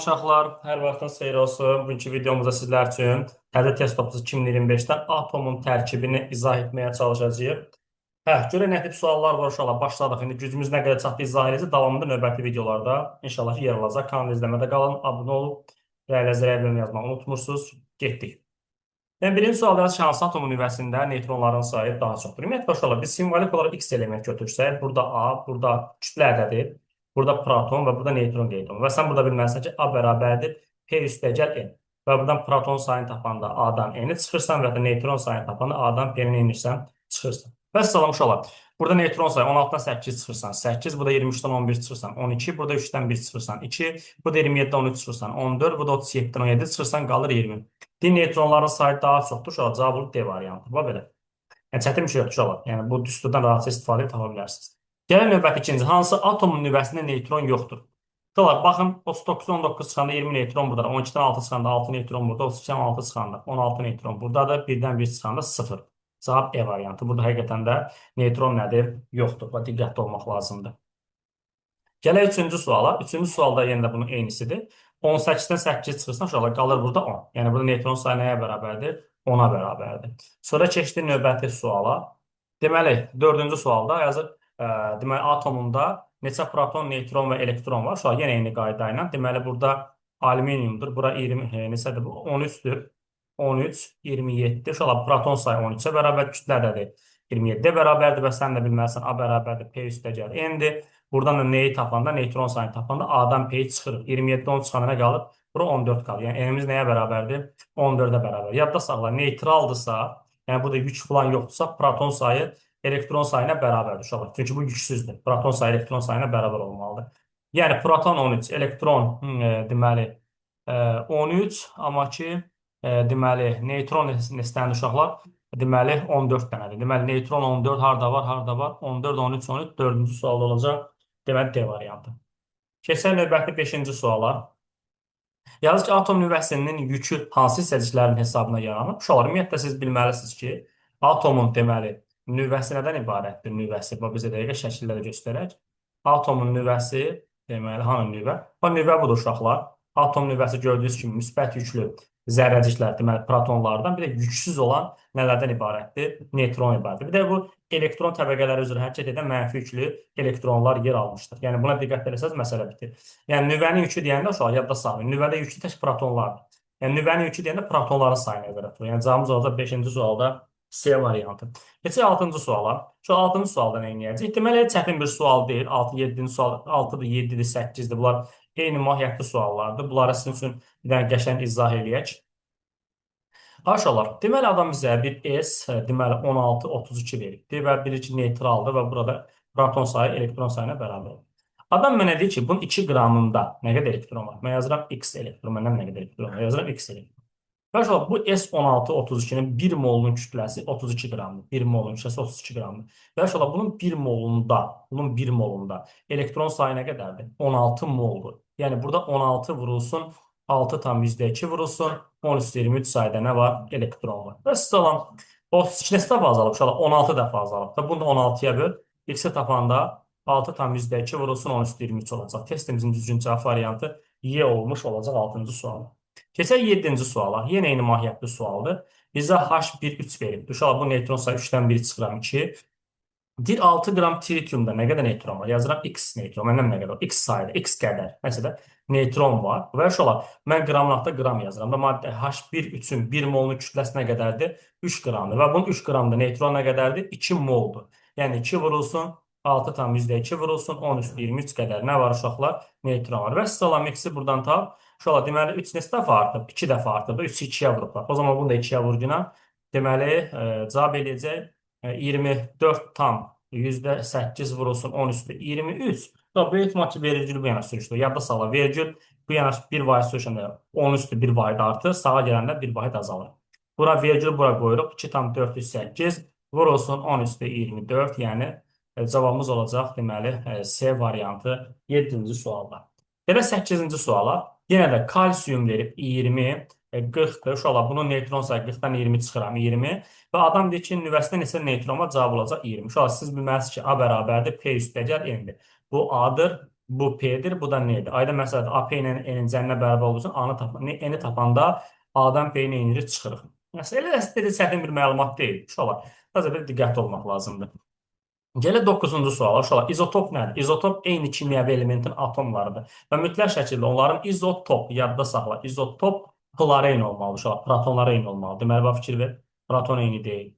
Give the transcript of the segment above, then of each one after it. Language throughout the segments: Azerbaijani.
uşaqlar, hər vaxtınız xeyir olsun. Bugünkü videomuzda sizlər üçün təzə test toplusu 2025-dən atomun tərkibini izah etməyə çalışacağıq. Görək nə tip suallar var uşaqlar. Başladıq. İndi gücümüz nə qədər çatdı izah edəcək. Davamında növbəti videolarda inşallah ki, yer alacaq. Kanalı izləmədə qalın, abunə olub, rəylə yazmağı unutmursunuz. Getdik. Birinci sualda hansı atom nüvəsində neytronların sayı daha çoxdur? Ümumiyyətlə uşaqlar, biz simvolik olaraq X element götürsək, burada A, burada kütlə ədədi, burada proton və burada neytron qeyd olunur. Və sən burada bilməlisən ki, A bərabərdir P üstəgəl N. Və buradan proton sayını tapanda A-dan N-i çıxırsan və ya da neytron sayını tapanda A-dan P-ni enirsən, çıxırsan. Və salam uşaqlar. Burada neytron sayı 16-dan 8 çıxırsan, 8, burada 23-dən 11 çıxırsan, 12, burada 3-dən 1 çıxırsan, 2, burada 27-dən 13 çıxırsan, 14, burada 37-dən 17 çıxırsan, qalır 20. Neytronların sayı daha çoxdur, uşaqlar cavabı D variantı. Bax belə. Yəni çətin bir şey yoxdur uşaqlar. Yəni bu düsturdan rahatca istifadə tapa bilərsiniz. Gəlin növbəti ikinci. Hansı atomun nüvəsində neytron yoxdur? Uşaqlar baxın 39-dan 19 çıxanda 20 neytron buradadır. 12-dən 6 çıxanda 6 neytron burada. 32-dən 6 çıxanda 16 neytron buradadır. 1-dən 1 çıxanda 0. Cavab E variantı. Burada həqiqətən də neytron nədir? Yoxdur. Və diqqətli olmaq lazımdır. Gələk üçüncü suala. Üçüncü sualda yenə də bunun eynisidir. 18-dən 8 çıxırsan uşaqlar qalır burada 10. Yəni burada neytron sayı nəyə bərabərdir? 10-a bərabərdir. Sonra keçdik növbəti suala. Deməli, dördüncü sualda yazır, deməli, atomunda neçə proton, neytron və elektron var? Uşaqlar yenə eyni qayda ilə. Deməli, burada alüminiumdur. Bura 20, neçədir bu? 13-dür. 13, 27. Uşaqlar proton sayı 13-ə bərabər, kütlədədir. 27-də bərabərdir və sən də bilməlisən A bərabərdir P üstəgəl N-dir. Buradan da neyi tapanda, neytron sayını tapanda A'dan P'yi çıxırıq. 27-də 10 çıxanda nə qalır? Bura 14 qalır. Yəni N'imiz nəyə bərabərdir? 14-ə bərabər. Yadda saxla, neytraldırsa, yəni burada yük falan yoxdursa, proton sayı elektron sayına bərabərdir uşaqlar. Çünki bu yüksüzdür. Proton sayı elektron sayına bərabər olmalıdır. Yəni proton 13, elektron deməli 13, amma ki deməli neytron neçədir uşaqlar? Deməli 14 dənədir. Deməli neytron 14 harda var? Harda var? 14, 13, 13. Dördüncü sual olacaq. Deməli D variantı. Keçək növbəti 5-ci suala. Yazır ki, atom nüvəsinin yükü hansı hissəciklərin hesabına yaranır? Uşaqlar, ümumiyyətlə siz bilməlisiniz ki, atomun deməli nüvəsi nədən ibarətdir? Nüvəsi, bu bizə dəqiqə şəkillərdə göstərək. Atomun nüvəsi, deməli, hanı nüvə? Bu nüvə budur uşaqlar. Atom nüvəsi gördüyünüz kimi müsbət yüklü zərrəciklər, deməli protonlardan, bir də yüksüz olan nələrdən ibarətdir? Neytron ibarətdir. Bir də bu elektron təbəqələri üzrə hərəkət edən mənfi yüklü elektronlar yer almışdır. Yəni buna diqqət etsəz məsələ bitir. Yəni nüvənin yükü deyəndə uşaq yadda saxlayın. Nüvədə yüklü tək protonlardır. Yəni nüvənin yükü deyəndə protonların sayına görə tutulur. Yəni cavabımız olacaq 5-ci sualda C variantı. Keçək 6-cı suala. Şu 6-cı sualda nə edəcəyik? Deməli çətin bir sual deyil. 6-7-ci sual, 6-dır, 7-dir, 8-dir. Bunlar eyni mahiyyətli suallardır. Bunları sizin üçün bir dənə qəşəng izah eləyək. Aşağılar. Deməli adam bizə bir S, deməli 16, 32 veribdir və bilir ki, neytraldır və burada proton sayı elektron sayına bərabərdir. Adam mənə deyir ki, bunun 2 qramında nə qədər elektron var? Mən yazıram X elektron, məndən nə qədər elektron var? Yazıram X elektron. Aşağılar, bu S16, 32-nin 1 molunun kütləsi 32 qramdır. 1 molunun kütləsi 32 qramdır. Və aşağılar, bunun 1 molunda elektron sayı nə qədərdir? 16 moldur. Yəni burada 16 vurulsun, 6 tam %2 vurulsun. 10 üstü 23 sayda nə var? Elektron var. Və salam. 32 neçə dəfə azalıb? Uşaqlar 16 dəfə azalıb. Bunu da 16-ya böl. X-i tapanda 6 tam %2 vurulsun 10 üstü 23 olacaq. Testimizin düzgün cavab variantı Y olmuş olacaq 6-cı suala. Keçək 7-ci suala. Yenə eyni mahiyyətli sualdır. Bizə H1,3 verib. Uşaqlar bu neytron sayı 3-dən 1 çıxıram 2. Deyir 6 qram tritiumda nə qədər neytron var? Yazıram X neytron. Məndən nə qədər? X sayıda, X qədər. Məsələn, neytron var. Və uşaqlar, mən qramlıqda qram yazıram. Və maddə H1,3-ün 1 molunun kütləsi nə qədərdir? 3 qramdır. Və bunun 3 qramda neytron nə qədərdir? 2 moldur. Yəni 2 vurulsun, 6 tam %2 vurulsun, 10 üstü 23 qədər. Nə var uşaqlar? Neytron var. Və salam X-i buradan tap. Uşaqlar, deməli 3 neçə dəfə artıb? 2 dəfə artıb. 3-ü 2-yə vurublar. O zaman bunu da 2-yə vurduğuna deməli cavab eləyəcək 24 tam %8 vurulsun 10 üstü 23. Böyük ihtimal ki vergül bu yana sürüşdür. Yadda sağla vergül bu yana bir vahid sürüşəndə 10 üstü 1 vahid artır. Sağa gələndə 1 vahid azalır. Bura vergül bura qoyuruq. 2 tam 408 vurulsun 10 üstü 24. Yəni cavabımız olacaq deməli C variantı 7-ci sualda. Elə 8-ci suala. Yenə də kalsiyum verib 20, 40-dır. Uşaqlar, bunun neytron sayı 40-dan 20 çıxıram 20. Və adam deyir ki, nüvəsində neçə neytron var? Cavab olacaq 20. Uşaqlar, siz bilməlisiniz ki, A bərabərdir P üstəgəl N-dir. Bu A-dır, Bu P'dir, bu da N'dir. Ayda məsələdə A P ilə N-in cərinə bərabər olduğu üçün N-i tapanda A-dan P-yi neyirik? Çıxırıq. Məsələ elə çətin bir məlumat deyil. Uşaqlar, sadəcə bir diqqətli olmaq lazımdır. Gələk 9-cu suala. Uşaqlar, izotop nədir? İzotop eyni kimyəvi elementin atomlarıdır. Və mütləq şəkildə onların izotop, yadda saxla, izotop pulları eyni olmalıdır. Uşaqlar, protonları eyni olmalıdır. Deməli, bax fikir ver. Proton eyni deyil.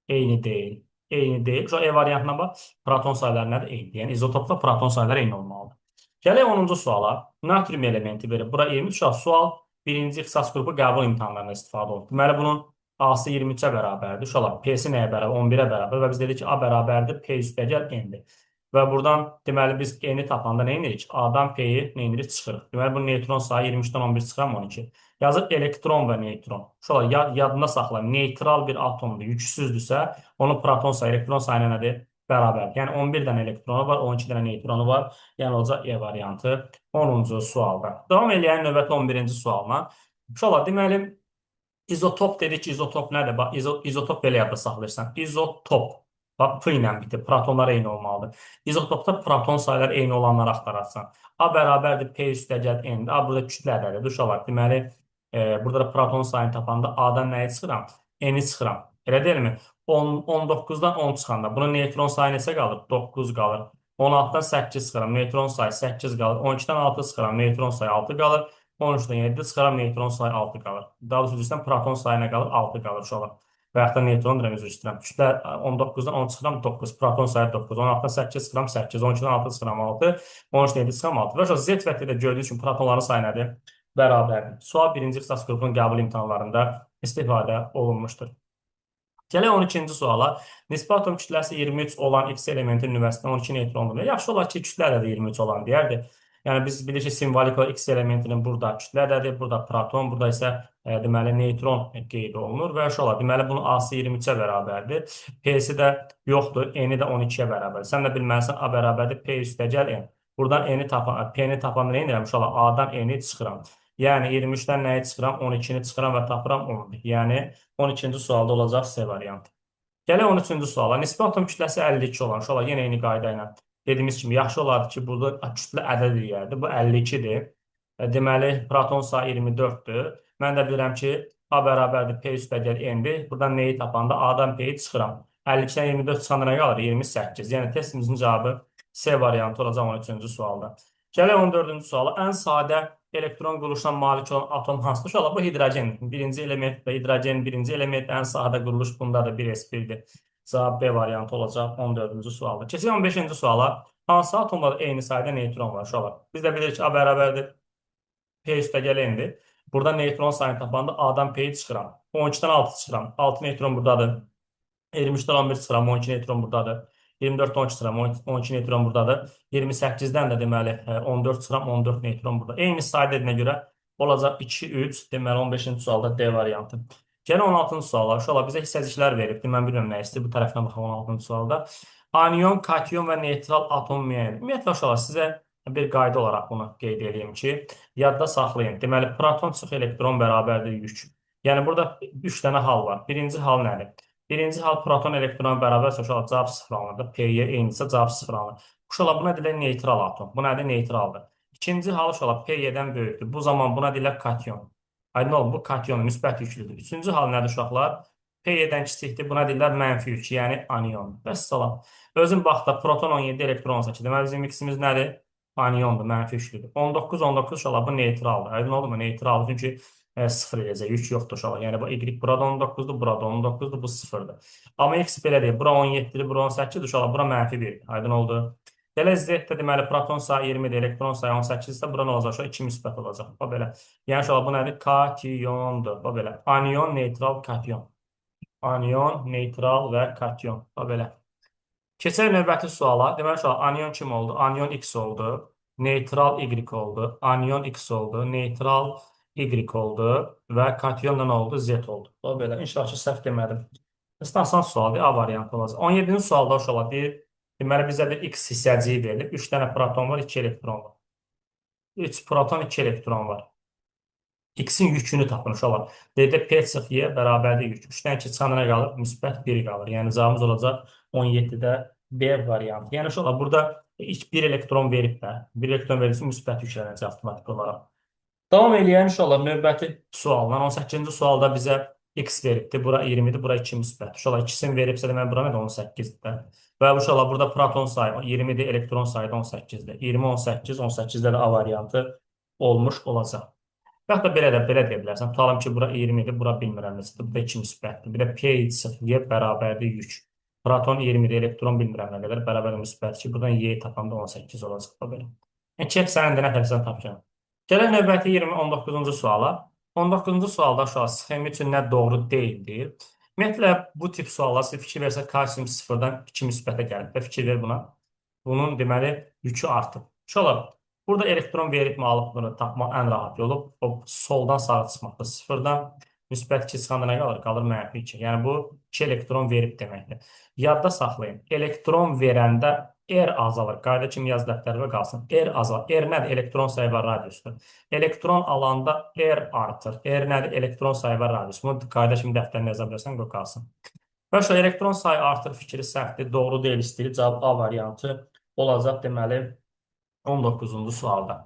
Eyni deyil. Eyni deyil. Uşaqlar, E variantına bax. Proton sayıları nədir? Eyni. Yəni, izotopda proton sayıları eyni olmalıdır. Gələk 10-cu suala. Natrium elementi verir. Bura 20. Uşaqlar, sual birinci ixtisas qrupu qəbul imtahanlarına istifadə olunur. Deməli, bunun A-sı 23-ə bərabərdir. Uşaqlar, P-si nəyə bərabər? 11-ə bərabər və biz dedik ki, A bərabərdir, P üstəgəl N-dir. Və buradan deməli biz N-i tapanda nə edirik? A-dan P-yi nə edirik? Çıxırıq. Deməli bu neytron sayı 23-dən 11 çıxıram 12. Yazır elektron və neytron. Uşaqlar, yadında saxlayın. Neytral bir atomdur, yüksüzdürsə, onun proton sayı elektron sayına nədir? Bərabər. Yəni 11 dənə elektronu var, 12 dənə neytronu var. Yəni olacaq E variantı 10-cu sualda. Davam eləyən növbəti 11-ci sualına. Uşaqlar, deməli İzotop dedik ki, izotop nədir? Bax, izotop belə yadda saxlayırsan. İzotop. Bax, P ilə bitir. Protonlar eyni olmalıdır. İzotopda proton sayıları eyni olanları axtararsan. A bərabərdir P üstəgəl N. A burada kütlə ədədidir. Uşaqlar, deməli, burada da proton sayını tapanda A-dan nəyi çıxıram? N-i çıxıram. Elə deyilmi? 19-dan 10 çıxanda. Bunun neytron sayı neçə qalır? 9 qalır. 16-dan 8 çıxıram. Neytron sayı 8 qalır. 12-dən 6 çıxıram. Neytron sayı 6 qalır. 13-dən 7 çıxaram, neytron sayı 6 qalır. Daha doğrusu üzrdən proton sayı nə qalır? 6 qalır uşaqlar. Və yaxud da neytron deyirəm, üzr istəyirəm. Kütlə 19-dan 10 çıxıram, 9. Proton sayı 9. 16-dan 8 çıxıram, 8. 12-dən 6 çıxıram, 6. 13-dən 7 çıxıram, 6. Və Z və T-də gördüyünüz üçün protonların sayı nədir? Bərabərdir. Sual birinci ixtisas qrupunun qəbul imtahanlarında istifadə olunmuşdur. Gələk 12-ci suala. Nisbi atom kütləsi 23 olan X elementin nüvəsində 12 neytrondur. Yaxşı olar ki, kütlə ədədi 23 olan deyərdi. Yəni biz bilirik ki, simvolik olaraq X elementinin burada kütlə ədədi, burada proton, burada isə deməli neytron qeyd olunur və yaxşı olar. Deməli bunun A-sı 23-ə bərabərdir. P-si də yoxdur, N-i də 12-yə bərabərdir. Sən də bilməlisən A bərabərdir P üstəgəl N. Buradan P-ni tapanda nə edirəm? İnşallah A-dan N-i çıxıram. Yəni 23-dən nəyi çıxıram? 12-ni çıxıram və tapıram 11. Yəni 12-ci sualda olacaq C variantı. Gələk 13-cü suala. Nisbi atom kütləsi 52 olan. Uşaqlar, yenə eyni qayda ilə dediyimiz kimi yaxşı olardı ki, burada kütlə ədəd deyərdi. Bu 52-dir. Deməli, proton sayı 24-dür. Mən də bilirəm ki, A bərabərdir P üstəgəl N-dir. Buradan neyi tapanda A-dan P-yi çıxıram. 52-dən 24 çıxanda nə qalır? 28. Yəni testimizin cavabı C variantı olacaq 13-cü sualda. Gələk 14-cü suala. Ən sadə elektron quruluşuna malik olan atom hansıdır? İnşallah bu hidrogen. Birinci element və hidrogen birinci element ən sadə quruluş bundadır 1s1-dir. Cavab B variantı olacaq 14-cü sualda. Keçək 15-ci suala. Hansı atomlarda eyni sayda neytron var? İnşallah. Biz də bilirik ki, A bərabərdir P üstəgəl N-dir. Burada neytron sayını tapanda A-dan P-yi çıxıram. 12-dən 6 çıxıram. 6 neytron buradadır. 23-dən 11 çıxıram. 12 neytron buradadır. 24-dən 12 çıxıram. 12 neytron buradadır. 28-dən də deməli 14 çıxıram. 14 neytron burada. Eyni sayda edinə görə olacaq 2, 3. Deməli 15-ci sualda D variantı. Gəlin 16-cı suallar. Uşaqlar bizə hissəciklər verib. Mən bilmirəm nə istəyir. Bu tərəfdən baxaq 16-cı sualda. Anion, katyon və neytral atom müəyyən. Ümumiyyətlə uşaqlar sizə bir qayda olaraq bunu qeyd edeyim ki, yadda saxlayın. Deməli, proton çıx elektron bərabərdir yük. Yəni, burada 3 dənə hal var. Birinci hal nədir? Birinci hal proton elektrona bərabərsə, uşaqlar cavab sıfırlanır. P-yə eynisə cavab sıfırlanır. Uşaqlar buna deyilər neytral atom. Bu nədir? Neytraldır. İkinci hal uşaqlar P-yə-dən böyükdür. Bu zaman buna deyilər katyon. Aydın olun, bu katyon müsbət yüklüdür. Üçüncü hal nədir uşaqlar? P-yə-dən kiçikdir. Buna deyilər mənfi yük, yəni anion. Vəssalam. Özün bax da proton 17 elektron olsa ki, deməli bizim x'imiz nədir? Aniyondur, mənfi yüklüdür. 19 uşaqlar bu neytraldır. Aydın oldu mu? Neytraldır çünki 0 eləyəcək, yük yoxdur uşaqlar. Yəni bu y burada 19-dur, burada 19-dur, bu 0-dır. Amma x belə deyil, bura 17-dir, bura 18-dir uşaqlar, bura mənfi 1. Aydın oldu. Belə Z-də deməli proton sayı 20-dir, elektron sayı 18-dirsə, bura nə olacaq? 2 müsbət olacaq. Bu belə. Yəni uşaqlar bu nədir? Katyondur. Bu belə. Anion, neytral, katyon. Anion, neytral və katyon. Bu belə. Keçək növbəti suala. Deməli, uşaqlar, anion kim oldu? Anion X oldu. Neytral Y oldu. Anion X oldu. Neytral Y oldu. Və katyonla nə oldu? Z oldu. O belə. İnşallah ki, səhv demədim. Asan sualdır. A variantı olacaq. 17-ci sualda uşaqlar deyir. Deməli, bizə bir X hissəciyi verilib. 3 dənə proton var, 2 elektron var. 3 proton, 2 elektron var. X-in yükünü tapın uşaqlar. Deyir P çıx Y bərabərdir yük. 3-dən 2 çıxanda nə qalır? Müsbət 1 qalır. Yəni cavabımız olacaq 17-də B variantı. Yəni uşaqlar burada Bir elektron verib də, bir elektron verilsin müsbət yüklənəcək avtomatik olaraq. Davam eləyən inşallah növbəti sualla 18-ci sualda bizə x veribdir. Bura 20-dir, bura 2 müsbət. İnşallah ikisini veribsə demək bura nədir? 18-dir. Və inşallah burada proton sayı 20-dir, elektron sayı da 18-dir. 20, 18, 18-də də A variantı olmuş olacaq. Və yaxud da belə deyə bilərsən. Tutalım ki, bura 20-dir, bura bilmirəm necədir. Bu da 2 müsbətdir. Bir də P Y bərabərdir yük. Proton 20-dir, elektron bilmirəm nə qədər. Bərabər müsbət ki, buradan Y tapanda 18 olacaq da belə. Yəni, ki, sənin də nə tərsən tapacağım. Gələk növbəti 19-cu suala. 19-cu sualda uşaq sxemi üçün nə doğru deyildir. Ümumiyyətlə, bu tip suallar siz fikir versə kalsium 0-dan 2 müsbətə gəlib və fikir ver buna. Bunun deməli yükü artıb. Uşaqlar, burada elektron verilmə alıbını tapmaq ən rahat yolu o soldan sağa çıxmaqdır. 0-dan müsbət 2 çıxanda nə qalır? Qalır mənfi 2. Yəni bu 2 elektron verib deməkdir. Yadda saxlayın. Elektron verəndə R azalır. Qayda kimi yaz dəftərə qalsın. R azalır. R nədir? Elektron sayı və radiusdur. Elektron alanda R artır. R nədir? Elektron sayı və radius. Bunu qayda kimi dəftərinə yaza bilərsən, qoy qalsın. Və şu elektron sayı artır fikri səhvdir. Doğru deyil istəyir. Cavab A variantı olacaq deməli 19-cu sualda.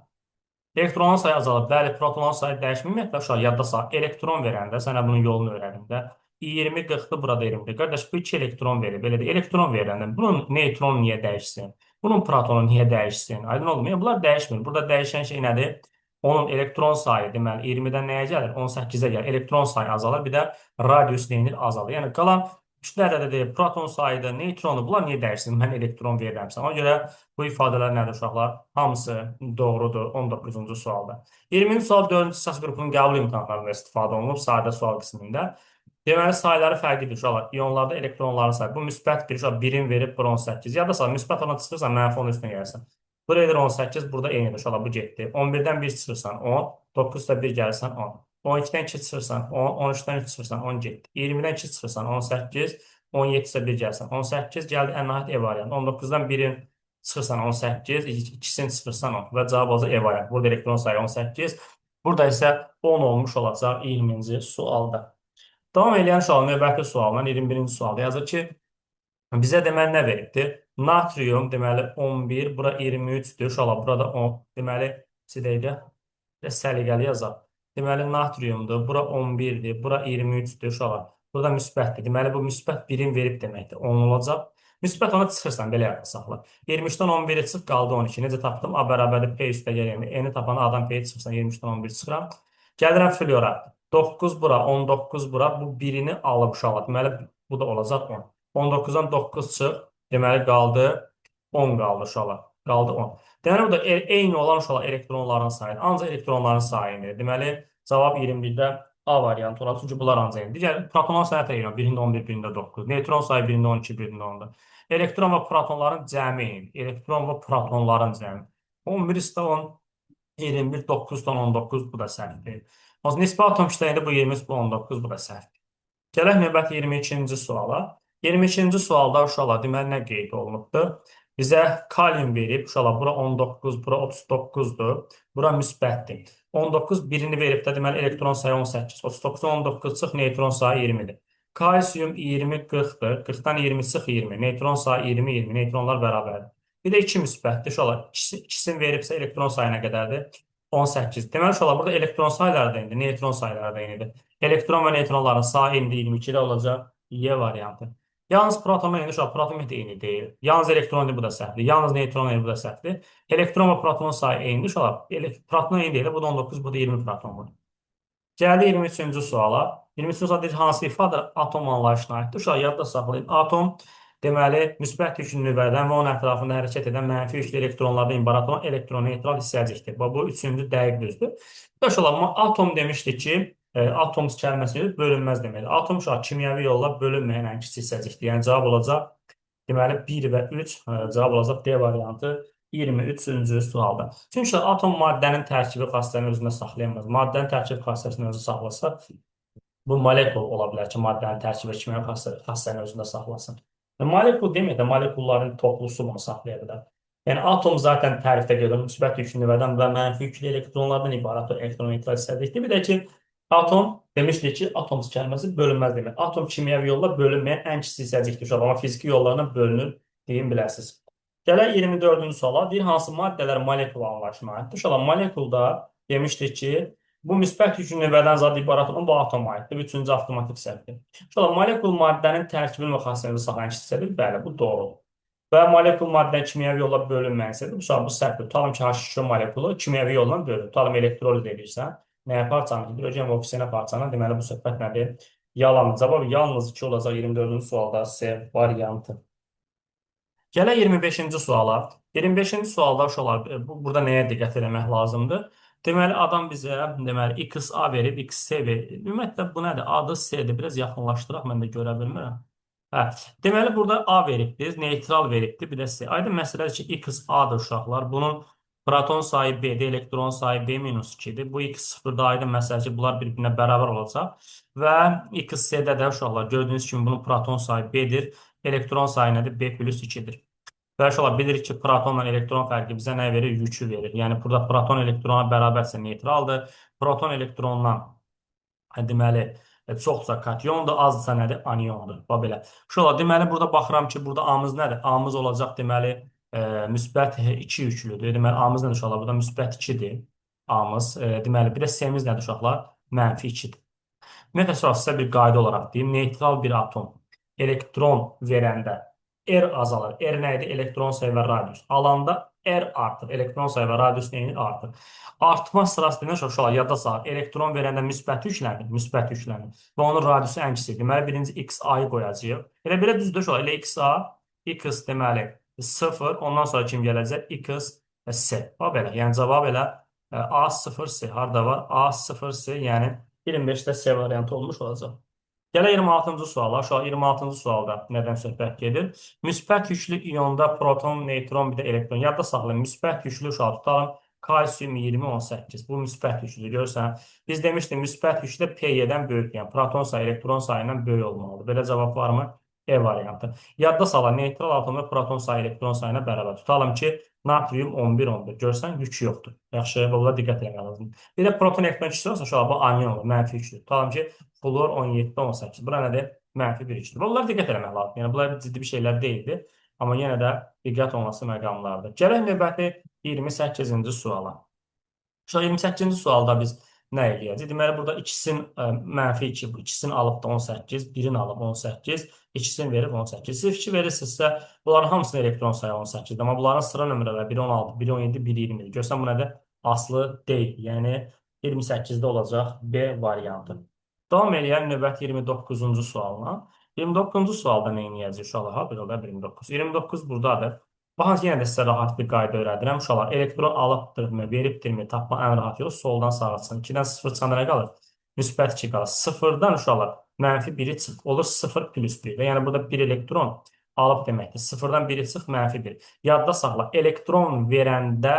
Elektronun sayı azalır. Bəli, protonun sayı dəyişmir. Ümumiyyətlə, uşaq yadda sağ. Elektron verəndə, sənə bunun yolunu öyrədim də. 20, 40-dır, burada 20-dir. Qardaş, bu 2 elektron verir. Belə də elektron verəndə bunun neytronu niyə dəyişsin? Bunun protonu niyə dəyişsin? Aydın olmuyor. Bunlar dəyişmir. Burada dəyişən şey nədir? Onun elektron sayı, deməli, 20-dən nəyə gəlir? 18-ə gəlir. Elektron sayı azalır. Bir də radius neyinir? Azalır. Yəni, qalan kütlədə də deyil, proton sayıda, neytronu, bunlar niyə dəyişsin? Mən elektron verirəmsə. Ona görə bu ifadələr nədir uşaqlar? Hamısı doğrudur 19-cu sualda. 20-ci sual 4-cü ixtisas qrupunun qəbul imtahanlarında istifadə olunub, sadə sual qismində. Deməli, sayıları fərqlidir uşaqlar. İyonlarda elektronların sayı. Bu müsbət bir uşaq 1-in verib, bura 18. Yadda sağ, müsbət ona çıxırsan, mənfi onun üstünə gəlirsən. Bura edir 18, burada eynidir uşaqlar, bu getdi. 11-dən 1 çıxırsan 10, 9-da 1 gəlirsən 10. 12-dən 2 çıxırsan 10, 13-dən 3 çıxırsan 10 getdi. 20-dən 2 çıxırsan 18, 17-sə 1 gəlsən 18, gəldi ən nəhayət E variantı. 19-dan 1-in çıxırsan 18, 2-sini çıxırsan 10 və cavab olacaq E variantı. Burada elektron sayı 18, burada isə 10 olmuş olacaq 20-ci sualda. Davam edən sual, növbəti sualdan 21-ci sualda yazır ki, bizə deməli nə veribdir? Natrium deməli 11, bura 23-dür. Uşaqlar, burada 10. Deməli, sidəydə səliqəli yazaq. Deməli, natriumdur. Bura 11-dir. Bura 23-dür. Uşaqlar, burada müsbətdir. Deməli, bu müsbət 1-in verib deməkdir. 10 olacaq. Müsbət ona çıxırsan, belə yadda saxla. 23-dən 11-i çıx, qaldı 12. Necə tapdım? A bərabərdir P üstə gələyəm. N-i tapana A'dan P-yi çıxırsan, 23-dən 11 çıxıram. Gəlirəm fluora. 9 bura, 19 bura. Bu 1-ini alıb uşaqlar. Deməli, bu da olacaq 10. 19-dan 9 çıx. Deməli, qaldı 10 qaldı uşaqlar. Qaldı 10. Deməli, bu da eyni olan uşaqlar elektronların sayıdır. Ancaq elektronların sayıdır. Deməli, cavab 21-də A variantı olacaq. Çünki bunlar ancaq eynidir. Digər protonların sayı da 1-də 11, 1-də 9. Neytron sayı 1-də 12, 1-də 10. Elektron və protonların cəmi eynidir. Elektron və protonların cəmi. 11 üstə 10, 21, 9-dan 19, bu da səhvdir. O zaman nisbi atom kütləyində bu 20, bu 19, bu da səhvdir. Gələk növbəti 22-ci suala. 22-ci sualda uşaqlar deməli nə qeyd olunubdur? Bizə kalium verib, uşaqlar bura 19, bura 39-dur, bura müsbətdir. 19 birini verib də deməli elektron sayı 18, 39-dan 19 çıx, neytron sayı 20-dir. Kalsium 20, 40-dır, 40-dan 20 çıx 20, neytron sayı 20, 20, neytronlar bərabərdir. Bir də 2 müsbətdir, uşaqlar ikisini veribsə elektron sayı nə qədərdir? 18. Deməli uşaqlar burada elektron sayıları da indi, neytron sayıları da indi. Elektron və neytronların sayı indi 22-də olacaq Y variantı. Yalnız protonun indi uşaq, proton indi eyni deyil. Yalnız elektron bu da səhvdir. Yalnız neytron bu da səhvdir. Elektron və protonun sayı eyni uşaq. Proton eyni deyil, bu da 19, bu da 20 proton var. Gəldi 23-cü suala. 23-cü sual deyir, hansı ifadə atom anlayışına aiddir? Uşaq, yadda saxlayın. Atom deməli, müsbət yüklü nüvədən və onun ətrafında hərəkət edən mənfi yüklü elektronlardan ibarət olan elektroneytral hissəcikdir. Bu üçüncü dəqiq düzdür. Uşaqlar, atom demişdik ki, atom kəlməsi bölünməz deməkdir. Atom uşaq kimyəvi yolla bölünməyən ən kiçik hissəcikdir. Yəni cavab olacaq, deməli 1 və 3 cavab olacaq D variantı 23-cü sualda. Çünki atom maddənin tərkibi xassəsini özündə saxlayamaz. Maddənin tərkibi xassəsini özü saxlasa, bu molekul ola bilər ki, maddənin tərkibi kimyəvi xassəsini özündə saxlasın. Molekul demək də molekulların toplusu bunu saxlaya bilər. Yəni atom zaten tərifdə gedir, müsbət yüklü nüvədən və mənfi yüklü elektronlardan ibarət elektroneytral hissəcikdir. Bir də ki, atom demişdik ki, atom kəlməsi bölünməz demək. Atom kimyəvi yolla bölünməyən ən kiçik hissəcikdir. Amma fiziki yollarla bölünür, deyim biləsiniz. Gələk 24-cü suala. Deyir, hansı maddələr molekul anlayışına aiddir? Uşaqlar, molekulda demişdik ki, bu müsbət yükün növbədən zad ibarət olan bu atoma aiddir. Üçüncü avtomatik səhvdir. Uşaqlar, molekul maddənin tərkibini və xassiyətini saxlayan hissədir. Bəli, bu doğrudur. Və molekul maddənin kimyəvi yolla bölünməsidir. Uşaqlar, bu səhvdir. Tutalım ki, H2 molekulu kimyəvi yolla bölünür. Tutalım, elektroliz edirsən. Nəyə parçanı? Hidrogen və oksigenə parçanı. Deməli, bu söhbət nədir? Yalandır. Cavab yalnız 2 olacaq 24-cü sualda C variantı. Gələk 25-ci suala. 25-ci sualda uşaqlar, burada nəyə diqqət etmək lazımdır? Deməli, adam bizə deməli, XA verib, XC verib. Ümumiyyətlə, bu nədir? A-dır, C-dir. Biraz yaxınlaşdıraq, mən də görə bilmirəm. Hə. Deməli, burada A veribdir, neytral veribdir, bir də C. Aydın məsələdir ki, XA-dır uşaqlar. Bunun proton sayı B-dir, elektron sayı B-2-dir. Bu X0-da aydın məsələdir ki, bunlar bir-birinə bərabər olacaq. Və XC-də də uşaqlar, gördüyünüz kimi bunun proton sayı B-dir. Elektron sayı nədir? B plus 2-dir. Və uşaqlar bilirik ki, protonla elektron fərqi bizə nə verir? Yükü verir. Yəni, burada proton elektrona bərabərsə neytraldır. Proton elektrondan deməli, çoxsa katyondur, azsa nədir? Aniondur. Bax belə. Uşaqlar, deməli, burada baxıram ki, burada A-mız nədir? A-mız olacaq, deməli, müsbət 2 yüklüdür. Deməli, A-mız nədir uşaqlar? Burada müsbət 2-dir. A-mız. Deməli, bir də C-miz nədir uşaqlar? Mənfi 2-dir. Ümumiyyətlə, sizə bir qayda olaraq deyim, neytral bir atom elektron verəndə R azalır. R nə idi? Elektron sayı və radius. Alanda R artır. Elektron sayı və radius neyini artır. Artma sırası demək uşaqlar, yadda salın. Elektron verəndə müsbət yüklənir. Müsbət yüklənir. Və onun radiusu ən kiçikdir. Deməli, birinci XA-yı qoyacağıq. Elə belə düzdür uşaqlar. Elə XA, X deməli 0. Ondan sonra kim gələcək? X, C. Bax belə. Yəni, cavab elə A0C. Harada var? A0C. Yəni, 25-də C variantı olmuş olacaq. Gələ 26-cı suala. Şu an 26-cı sualda nədən söhbət gedir? Müsbət yüklü iyonda proton, neytron, bir də elektron. Yadda saxlayın. Müsbət yüklü uşaq tutalım. Kalsium 20-18. Bu müsbət yüklüdür. Görürsən, biz demişdik, müsbət yüklü P-dən böyük. Yəni, proton sayı, elektron sayından böyük olmalıdır. Belə cavab varmı? E variantı. Yadda salın, neytral atomda proton sayı, elektron sayına bərabər. Tutalım ki, natrium 11-11. Görsən, yük yoxdur. Yaxşı, buna diqqət etmək lazımdır. Bir də proton elektron ikisi olsa, şu an bu anion olur, mənfi yüklüdür. Tutalım ki, flor 17-18. Bura nədir? Mənfi 1-2-dir. Bunlar diqqət eləmək lazımdır. Yəni, bunlar ciddi bir şeylər deyildi. Amma yenə də diqqət olması məqamlardır. Gələk növbəti 28-ci suala. Şu 28-ci sualda biz nə eləyəcək? Deməli, burada ikisinin mənfi 2, ikisini alıb da 18, birini alıb 18, ikisini verib 18. Siz fikir verirsinizsə, bunların hamısının elektron sayı 18-dir. Amma bunların sıra nömrələri 1, 16, 1, 17, 1, 20. Görsən, bu nədir? Aslı deyil. Yəni, 28-də olacaq B variantı. Davam eləyən növbət 29-cu sualına. 29-cu sualda nə eləyəcək uşaqlar? Ha, bir olar 29. 29 buradadır. Baxın, yenə də sizə rahat bir qayda öyrədirəm. Uşaqlar, elektron alıbdırmı, veribdirmi, tapma ən rahat yolu soldan sağa çıxın. 2-dən 0 çıxanda nə qalır? Müsbət 2 qalır. 0-dan uşaqlar, mənfi 1-i çıx. Olur 0 plus 1. Yəni, burada 1 elektron alıb deməkdir. 0-dan 1-i çıx, mənfi 1. Yadda saxla, elektron verəndə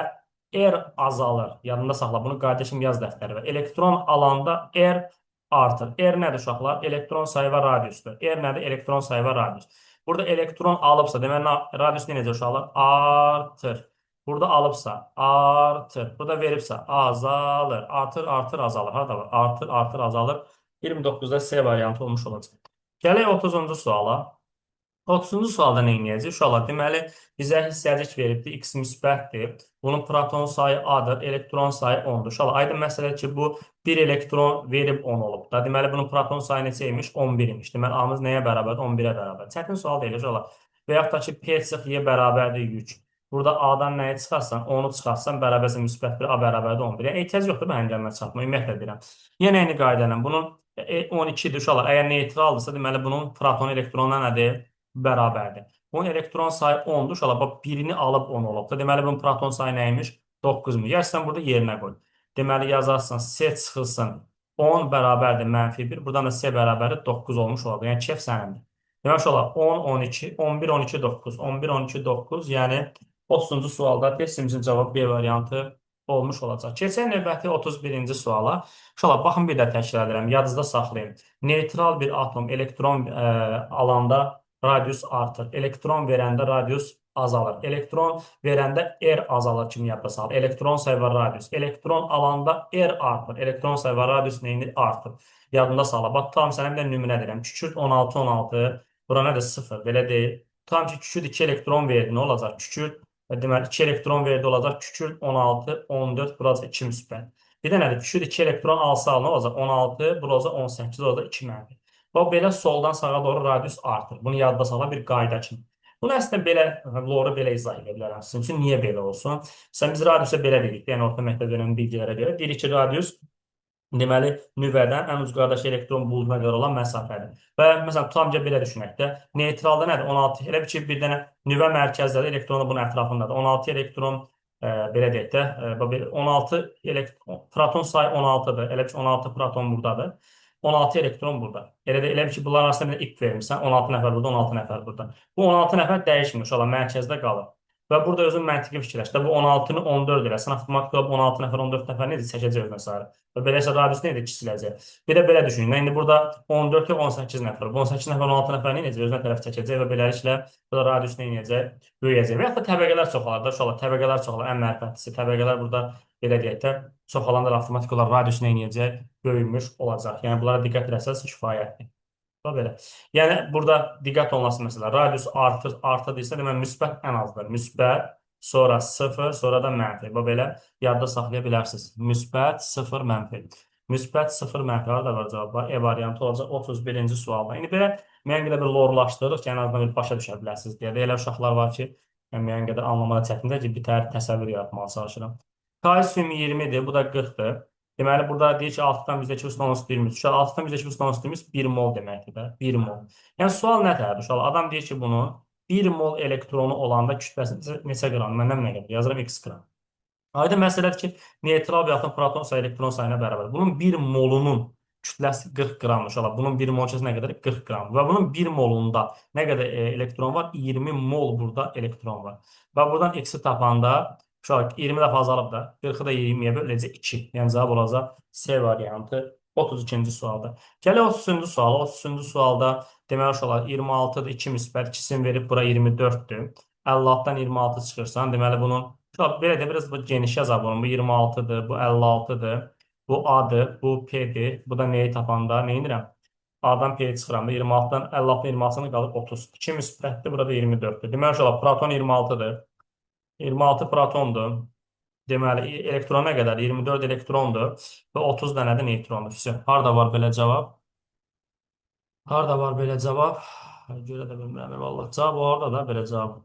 R azalır. Yadında saxla, bunu qardaşım yaz dəftəri və elektron alanda R artır. R nədir uşaqlar? Elektron sayı və radiusdur. R nədir? Elektron sayı və radius. Burada elektron alıbsa, deməli, radius necə uşaqlar? Artır. Burada alıbsa, artır. Burada veribsə, azalır. Artır, artır, azalır. Harada var? Artır, artır, azalır. 29-da C variantı olmuş olacaq. Gələk 30-cu suala. 30-cu sualda nə edəcək? Uşaqlar, deməli, bizə hissəcik veribdir, x müsbətdir. Bunun proton sayı A-dır, elektron sayı 10-dur. Uşaqlar, aydın məsələ ki, bu 1 elektron verib 10 olub da. Deməli, bunun proton sayı neçə imiş? 11 imiş. Deməli, A-mız nəyə bərabərdir? 11-ə bərabər. Çətin sual deyil, uşaqlar. Və yaxud da ki, P çıx Y bərabərdir yük. Burada A-dan nəyi çıxarsan, 10-u çıxarsan, bərabərsə müsbət 1, A bərabərdir 11. Yəni, ehtiyac yoxdur bu həngəmə çatma, ümumiyyətlə deyirəm. Yenə eyni qayda ilə bunun 12-dir, uşaqlar. Əgər neytraldırsa, deməli, bunun proton elektronuna nədir? Bərabərdir. Bunun elektron sayı 10-dur. Uşaqlar, bax, birini alıb 10 olub da. Deməli, bunun proton sayı nəymiş? 9-muş. Yəni, sən burada yerinə qoy. Deməli, yazarsan, C çıxılsın 10 bərabərdir mənfi 1. Buradan da C bərabərdir 9 olmuş oldu. Yəni, kef sənindir. Demək olar, 10, 12, 11, 12, 9. 11, 12, 9. Yəni, 30-cu sualda testimizin cavabı B variantı olmuş olacaq. Keçən növbəti 31-ci suala. Uşaqlar, baxın bir də təkrar edirəm. Yadınızda saxlayın. Neytral bir atom elektron alanda radius artır. Elektron verəndə radius azalır. Elektron verəndə R azalır kimi yadda salır. Elektron sayı və radius. Elektron alanda R artır. Elektron sayı və radius neyini artır. Yadında salır. Bax, tam sənə bir də nümunə deyirəm. Kükürt 16, 16. Bura nədir? 0. Belə deyil. Tutalım ki kükürt 2 elektron verdi. Nə olacaq? Kükürt deməli 2 elektron verdi olacaq. Kükürt 16, 14, burası 2 müsbət. Bir də nədir? Kükürt 2 elektron alsa nə olacaq? 16, burası 18, orada 2 mənfi. Bax belə soldan sağa doğru radius artır. Bunu yadda saxla bir qayda kimi. Bunu əslində belə, loru belə izah edə bilərəm. Sizin üçün niyə belə olsun? Sən biz radiusa belə dedik. Yəni orta məktəb dönəmi bilgilərə görə deyirik ki, radius deməli, nüvədən ən ucqardakı elektron buluduna qədər olan məsafədir. Və məsələn, tutam ki, belə düşünək də, neytralda nədir? 16, elə bir ki, bir dənə nüvə mərkəzdədir, elektronu bunun ətrafındadır. 16 elektron, belə deyək də, 16 proton sayı 16-dır. Elə bir ki, 16 proton buradadır. 16 elektron burada. Elə bir ki, bunların arasında bir ip vermirsən, 16 nəfər burada, 16 nəfər burada. Bu 16 nəfər dəyişmir, uşaqlar, mərkəzdə qalır. Və burada özün məntiqi fikirləş də, bu 16-nı 14 eləsən, avtomatik olaraq 16 nəfər, 14 nəfər necə çəkəcək özünə sarı. Və beləsə radius necə kiçiləcək? Bir də belə düşünün. İndi burada 14 və 18 nəfər. Bu 18 nəfər, 16 nəfər necə özünə tərəf çəkəcək və beləliklə burada radius necə böyüyəcək. Və yaxud da təbəqələr çoxalır da, uşaqlar. Təbəqələr çoxalır. Ən mərifətlisi təbəqələr burada belə deyək də çoxalanlar avtomatik olaraq radius necə böyümüş olacaq. Yəni bunlara diqqət etsəz kifayətdir. Bax belə. Yəni burada diqqət olunması məsələ. Radius artırsa deməli müsbət ən azdır. Müsbət, sonra 0, sonra da mənfi. Bax belə yadda saxlaya bilərsiniz. Müsbət 0 mənfi. Müsbət 0 mənfi harda var cavab var? E variantı olacaq 31-ci sualda. İndi belə müəyyən qədər bir lorlaşdırırıq ki, ən azından bir başa düşə biləsiniz deyə. Elə uşaqlar var ki, müəyyən qədər anlamada çətindir ki, bir təsəvvür yaratmağa çalışıram. Kalsium 20-dir, bu da 40-dır. Deməli, burada deyir ki, 6-dan %2 üstün 1 uşaq 6-dan %2 üstün 1 mol deməkdir də, 1 mol. Yəni, sual nətərdir, uşaq? Adam deyir ki, bunun 1 mol elektronu olanda kütləsi neçə qram? Məndən nə qədər? Yazıram x qram. Aydın məsələdir ki, neytral bir atom proton sayı elektron sayına bərabər. Bunun 1 molunun kütləsi 40 qram uşaqlar. Bunun 1 mol kütləsi nə qədər? 40 qram. Və bunun 1 molunda nə qədər elektron var? 20 mol burada elektron var. Və buradan x-i tapanda uşaq 20 dəfə azalıb da 40-ı da 20-yə böləcək 2. Yəni cavab olacaq C variantı 32-ci sualda. Gələk 30-cu suala. 30-cu sualda deməli uşaqlar 26-dır, 2 müsbət, 2-sini verib bura 24-dür. 56-dan 26 çıxırsan, deməli bunun belə də biraz geniş yazaq bunu. Bu 26-dır, bu 56-dır, bu A-dır, bu P-dir. Bu da neyi tapanda, nə edirəm? A-dan P-yə çıxıram da 26-dan 56-dan 26-sını qalır 30. 2 müsbətdir, burada 24-dür. Deməli uşaqlar proton 26-dır. 26 protondur. Deməli, elektron nə qədər? 24 elektrondur və 30 dənədir neytrondur. Harada var belə cavab? Harada var belə cavab? Görə də bilmirəm. Vallahi cavab orada da belə cavab.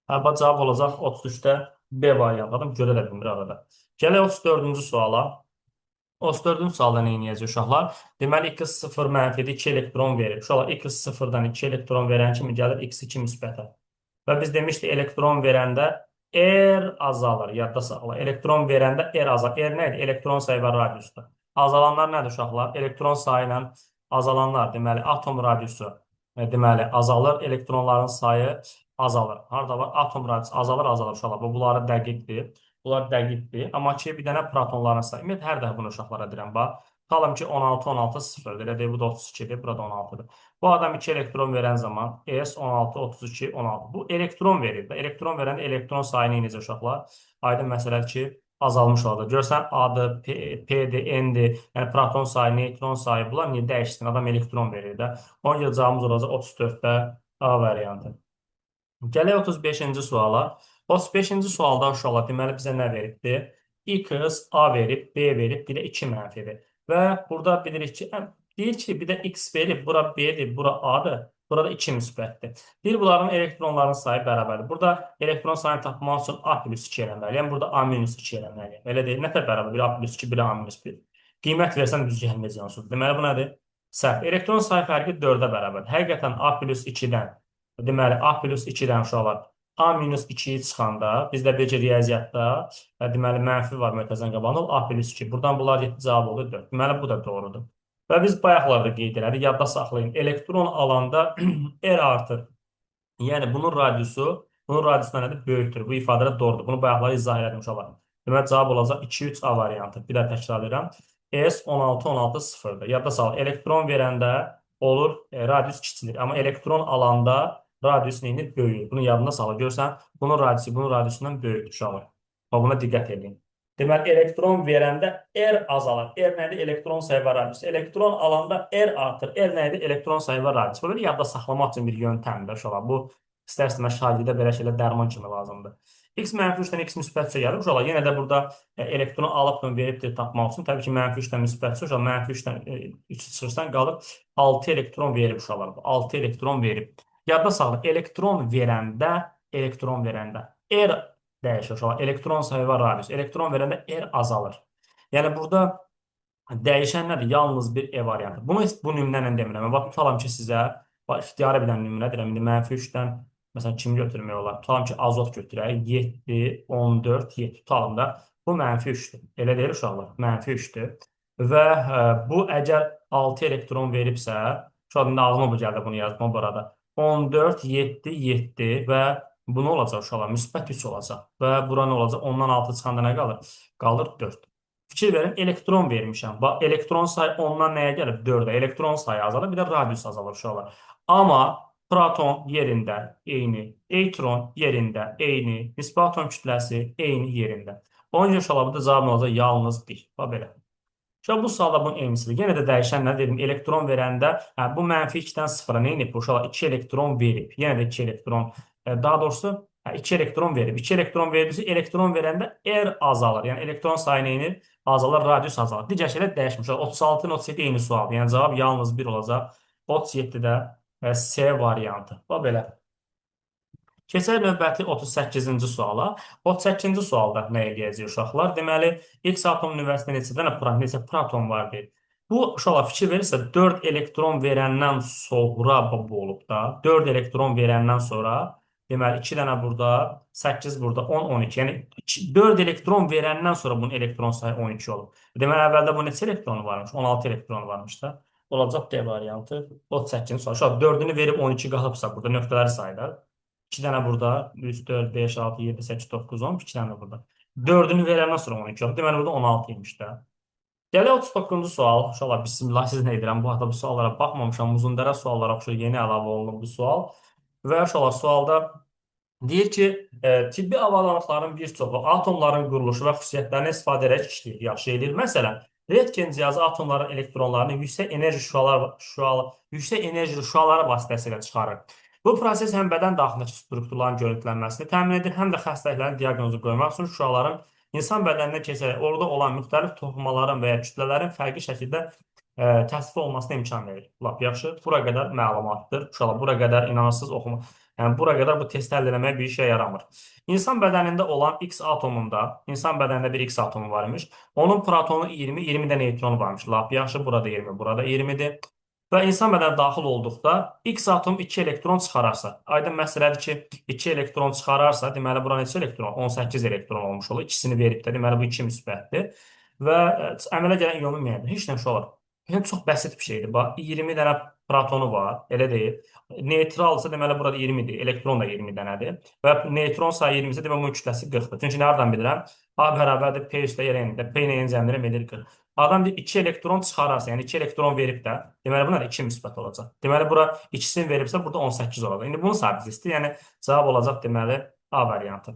Bax, cavab olacaq 33-də B variantı. Görə də bilmir arada. Gələk 34-cü suala. 34-cü sualda nə edəcək uşaqlar? Deməli, x0 mənfidir, 2 elektron verir. Uşaqlar, x0-dan 2 elektron verən kimi gəlir x2 müsbətə. Və biz demişdik, elektron verəndə R azalır, yadda saxla. Elektron verəndə R azalır. R nədir? Elektron sayı və radiusdur. Azalanlar nədir uşaqlar? Elektron sayı ilə azalanlar, deməli, atom radiusu deməli, azalır, elektronların sayı azalır. Harada var? Atom radiusu azalır, azalır uşaqlar. Bunları dəqiqdir. Bunlar dəqiqdir. Amma ki, bir dənə protonların sayı. Ümumiyyətlə, hər dəfə bunu uşaqlara deyirəm. Bax, tutalım ki, 16, 16, 0-dır. Elə deyil, bu da 32-dir, burada 16-dır. Bu adam 2 elektron verən zaman S 16, 32, 16. Bu elektron verir. Elektron verəndə elektron sayını necə uşaqlar? Aydın məsələdir ki, azalmış olacaq. Görsən, A-dır, P-dir, N-dir, yəni proton sayı, neytron sayı, bunlar niyə dəyişsin? Adam elektron verir də. Ona görə cavabımız olacaq 34-də A variantı. Gələk 35-ci suala. 35-ci sualda uşaqlar deməli bizə nə veribdir? X, A verib, B verib, bir də 2 mənfidir. Və burada bilirik ki, deyir ki, bir də X verib, bura B-dir, bura A-dır, burada 2 müsbətdir. Deyir, bunların elektronların sayı bərabərdir. Burada elektron sayını tapmaq üçün A plus 2 eləməliyəm, burada A minus 2 eləməliyəm. Elə deyil, nə tər bərabər? 1 A plus 2, 1 A minus 1. Qiymət versən düz gəlməyəcək onsuz. Deməli, bu nədir? Səhv. Elektron sayı fərqi 4-ə bərabərdir. Həqiqətən A plus 2-dən deməli, A plus 2-dən uşaqlar A minus 2-yi çıxanda, bizdə bir riyaziyyatda deməli, mənfi var mötəzən qabağında, A plus 2. Buradan bunlar cavab olur 4. Deməli, bu da doğrudur. Və biz bayaqlarda qeyd elədik, yadda saxlayın. Elektron alanda R artır. Yəni, bunun radiusu nədir? Böyükdür. Bu ifadədə doğrudur. Bunu bayaqlarda izah elədim uşaqlar. Deməli, cavab olacaq 2-3A variantı. Bir də təkrar edirəm. S 16, 16, 0-dır. Yadda salın. Elektron verəndə olur, radius kiçilir. Amma elektron alanda radius neyini böyüyür. Bunu yadında salın. Görsən, bunun radiusundan böyükdür uşaqlar. Buna diqqət edin. Deməli, elektron verəndə R azalır. R nədir? Elektron sayı və radius. Elektron alanda R artır. R nədir? Elektron sayı və radius. Bu, belə yadda saxlamaq üçün bir yöntəmdir uşaqlar. Bu, istər-istəməz şagirdə belə şeylər dərman kimi lazımdır. X mənfi 3-dən X müsbətcə gəlir. Uşaqlar, yenə də burada elektronu alıbdır, veribdir tapmaq üçün. Təbii ki, mənfi 3-dən müsbətcə. Uşaqlar, mənfi 3-dən 3 çıxırsan qalır. 6 elektron verib uşaqlar. 6 elektron verib. Yadda saxlayın. Elektron verəndə R dəyişir uşaqlar. Elektron sayı və radius. Elektron verəndə R azalır. Yəni burada dəyişən nədir? Yalnız bir E variantı. Bunu bu nümunə ilə demirəm. Bax, tutalım ki, sizə ixtiyari bir dənə nümunə deyirəm. İndi mənfi 3-dən məsələn kimi götürmək olar? Tutalım ki, azot götürək. 7, 14, 7 tutalım da. Bu mənfi 3-dür. Elə deyil uşaqlar. Mənfi 3-dür. Və bu əgər 6 elektron veribsə, uşaqlar, indi ağlıma bu gəldi bunu yazma burada. 14, 7, 7 və bu nə olacaq uşaqlar? Müsbət 3 olacaq. Və bura nə olacaq? Ondan 6 çıxanda nə qalır? Qalır 4. Fikir verin, elektron vermişəm. Bax, elektron sayı ondan nəyə gəlir? 4-ə. Elektron sayı azalır, bir də radius azalır uşaqlar. Amma proton yerində eyni, elektron yerində eyni, nisbi atom kütləsi eyni yerində. Onun üçün uşaqlar, burada cavab nə olacaq? Yalnız 1. Bax, belə. Şimdi bu sualda bunun eynisidir. Yenə də dəyişənlər dedim, elektron verəndə bu mənfi 2-dən 0-a nə edib? Uşaqlar 2 elektron verib. Yenə də 2 elektron, daha doğrusu 2 elektron verib. 2 elektron verirsə, elektron verəndə R azalır. Yəni elektron sayı nə edir? Azalır, radius azalır. Digər şeylər dəyişmiş. 36-ın 37 eyni sualdır. Yəni cavab yalnız 1 olacaq. 37-də C variantı. Bax belə. Keçək növbəti 38-ci suala. 38-ci sualda nə eləyəcək uşaqlar? Deməli, X atomun nüvəsində neçə proton var deyil. Bu, uşaqlar fikir verirsə, 4 elektron verəndən sonra bu olub da. 4 elektron verəndən sonra, deməli, 2 dənə burada, 8 burada, 10, 12. Yəni, 4 elektron verəndən sonra bunun elektron sayı 12 olub. Deməli, əvvəldə bu neçə elektronu varmış? 16 elektronu varmış da. Olacaq D variantı. 38-ci sual. Uşaqlar, 4-ünü verib 12 qalıbsa, burada nöqtələri sayılır. 2 dənə burada, 3, 4, 5, 6, 7, 8, 9, 10, 2 dənə burada. 4-ünü verəndən sonra 12 yox. Deməli, burada 16 imiş də. Gələk 39-cu sual. İnşallah, bismillah, siz nə edirəm? Bu hafta bu suallara baxmamışam. Uzundərə suallara oxşur, yeni əlavə olunub bu sual. Və inşallah, sualda deyir ki, tibbi avadanlıqların bir çoxu atomların quruluşu və xüsusiyyətlərini istifadə edərək işləyir, yaxşı edir. Məsələn, Röntgen cihazı atomların elektronlarını yüksək enerjili şüaları vasitəsilə çıxarır. Bu proses həm bədən daxilindəki strukturların görüntülənməsini təmin edir, həm də xəstəliklərin diaqnozu qoymaq üçün şüaların insan bədəninə keçərək orada olan müxtəlif toxumaların və ya kütlələrin fərqli şəkildə təsvir olmasına imkan verir. Lap yaxşı, bura qədər məlumatdır. Uşaqlar, bura qədər inanırsınız oxuma. Yəni, bura qədər bu test həll eləmək bir işə yaramır. İnsan bədənində olan X atomunda, insan bədənində bir X atomu var imiş. Onun protonu 20, 20 də neytronu varmış. Lap yaxşı, burada 20, burada 20-dir. Və insan bədənə daxil olduqda X atom 2 elektron çıxararsa, aydın məsələdir ki, 2 elektron çıxararsa, deməli, bura neçə elektron? 18 elektron olmuş olur. İkisini verib də, deməli, bu 2 müsbətdir. Və əmələ gələn iyonun müəyyəndir. Heç nə olar. Yəni, çox bəsit bir şeydir. Bax, 20 dənə protonu var, elə deyil. Neytralsa, deməli, burada 20-dir. Elektron da 20 dənədir. Və neytron sayı 20-sə, deməli, bunun kütləsi 40-dır. Çünki nələrdən bilirəm? A bərabərdir P üstə yer N-də. P ilə N cəmdirəm edir 40. Adam deyir 2 elektron çıxararsa, yəni 2 elektron verib də, deməli buna da 2 müsbət olacaq. Deməli bura ikisini veribsə, burada 18 olacaq. İndi bunu sabit istəyir. Yəni cavab olacaq deməli A variantı.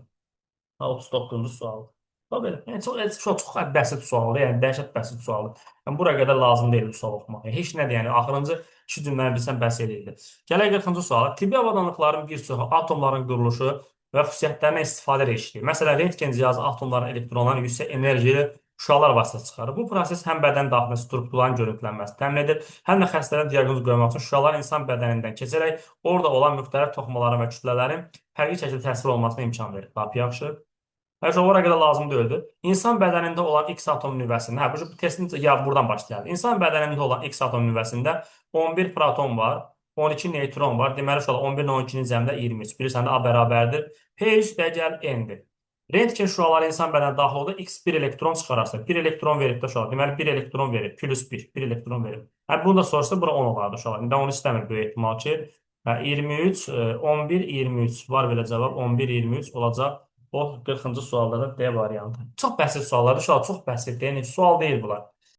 39-cu sual. Bax belə. Yəni çox bəsit sualdır. Yəni dəhşət bəsit sualdır. Yəni bura qədər lazım deyil bu sual oxumaq. Yəni, heç nədir. Yəni axırıncı 2 cümləni bilsən bəs eləyirdi. Gələk 40-cı suala. Tibbi avadanlıqların bir çoxu atomların quruluşu və xüsusiyyətlərinə istifadə ilə işləyir. Məsələn, rentgen cihazı atomların elektronlarını yüksək enerjili şüalar vasitəsilə çıxarır. Bu proses həm bədən daxilində strukturların görüntülənməsini təmin edir, həm də xəstələrin diaqnozu qoymaq üçün şüalar insan bədənindən keçərək orada olan müxtəlif toxumaların və kütlələrin fərqli şəkildə təsvir olmasına imkan verir. Lap yaxşı. Hər şey ora qədər lazım deyildi. İnsan bədənində olan X atom nüvəsində, bu testin ya buradan başlayalım. İnsan bədənində olan X atom nüvəsində 11 proton var, 12 neytron var. Deməli, 11 ilə 12-nin cəmdə 23. Bilirsən də A bərabərdir. P üstə gəl N-dir. Rentgen şüaları insan bədəninə daxil oldu. X 1 elektron çıxararsa, 1 elektron verib də uşaqlar. Deməli, 1 elektron verib, plus 1, 1 elektron verib. Hətta bunu da soruşsa, bura 10 olardı uşaqlar. İndi onu istəmir böyük ehtimal ki. 23, 11, 23 var belə cavab. 11, 23 olacaq. O 40-cı sualda da D variantı. Çox bəsit suallardır. Uşaqlar, çox bəsitdir. Yəni, sual deyil bunlar.